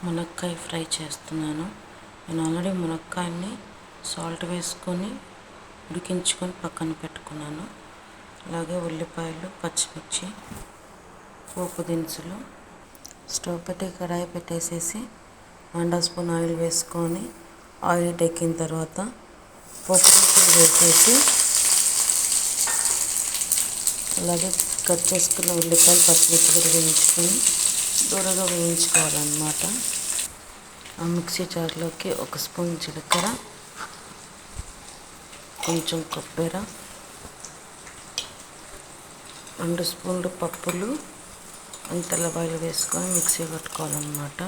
మునక్కాయ ఫ్రై చేస్తున్నాను. నేను ఆల్రెడీ మునక్కాయని సాల్ట్ వేసుకొని ఉడికించుకొని పక్కన పెట్టుకున్నాను. అలాగే ఉల్లిపాయలు, పచ్చిమిర్చి, పోపు దినుసులు. స్టవ్ పెట్టి కడాయి పెట్టేసేసి 1 స్పూన్ ఆయిల్ వేసుకొని ఆయిల్ ఎక్కిన తర్వాత పోపు దినుసులు వేసేసి అలాగే కట్ చేసుకున్న ఉల్లిపాయలు, పచ్చిమిర్చి కూడా వేయించుకొని దూరగా వేయించుకోవాలన్నమాట. ఆ మిక్సీ జార్లోకి 1 స్పూన్ జీలకర్ర, కొంచెం కొబ్బరి, 2 స్పూన్లు పప్పులు, తెల్లబాయలు వేసుకొని మిక్సీ పట్టుకోవాలన్నమాట.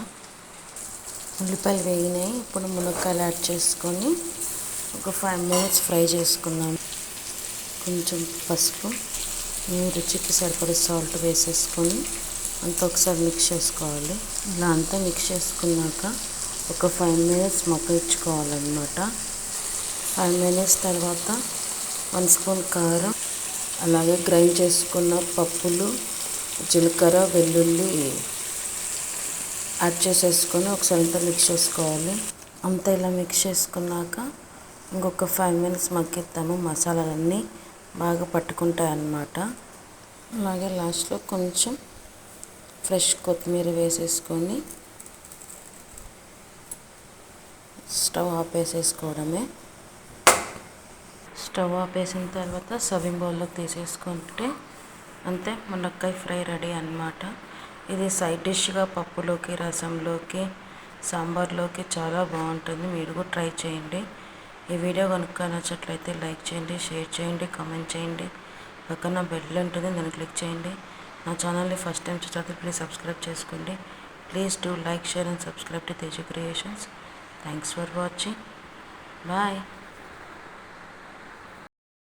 ఉల్లిపాయలు వేగినాయి. ఇప్పుడు మునక్కాయలు యాడ్ చేసుకొని ఒక 5 మినిట్స్ ఫ్రై చేసుకుందాం. కొంచెం పసుపు, మీ రుచికి సరిపడే సాల్ట్ వేసేసుకొని అంతా ఒకసారి మిక్స్ చేసుకోవాలి. ఇలా అంతా మిక్స్ చేసుకున్నాక ఒక 5 మినిట్స్ మగ్గించుకోవాలన్నమాట. 5 మినిట్స్ తర్వాత 1 స్పూన్ కారం, అలాగే గ్రైండ్ చేసుకున్న పప్పులు, జీలకర్ర, వెల్లుల్లి యాడ్ చేసేసుకొని ఒకసారి అంతా మిక్స్ చేసుకోవాలి. అంతా ఇలా మిక్స్ చేసుకున్నాక ఇంకొక 5 మినిట్స్ మగ్గిద్దాము. మసాలాలన్నీ బాగా పట్టుకుంటాయి అన్నమాట. అలాగే లాస్ట్లో కొంచెం ఫ్రెష్ కొత్తిమీర వేసేసుకొని స్టవ్ ఆపేసేసుకోవడమే. స్టవ్ ఆపేసిన తర్వాత సర్వింగ్ బౌల్లోకి తీసేసుకుంటే అంతే, మునక్కాయ ఫ్రై రెడీ అన్నమాట. ఇది సైడ్ డిష్గా పప్పులోకి, రసంలోకి, సాంబార్లోకి చాలా బాగుంటుంది. మీరు కూడా ట్రై చేయండి. ఈ వీడియో కనుక నచ్చట్లయితే లైక్ చేయండి, షేర్ చేయండి, కామెంట్ చేయండి. పక్కన బెల్ ఉంటుంది, దాన్ని క్లిక్ చేయండి. నా ఛానల్ని ఫస్ట్ టైం చూస్తే ప్లీజ్ సబ్స్క్రైబ్ చేసుకోండి. Please do like, share and subscribe to Teju creations. Thanks for watching. Bye.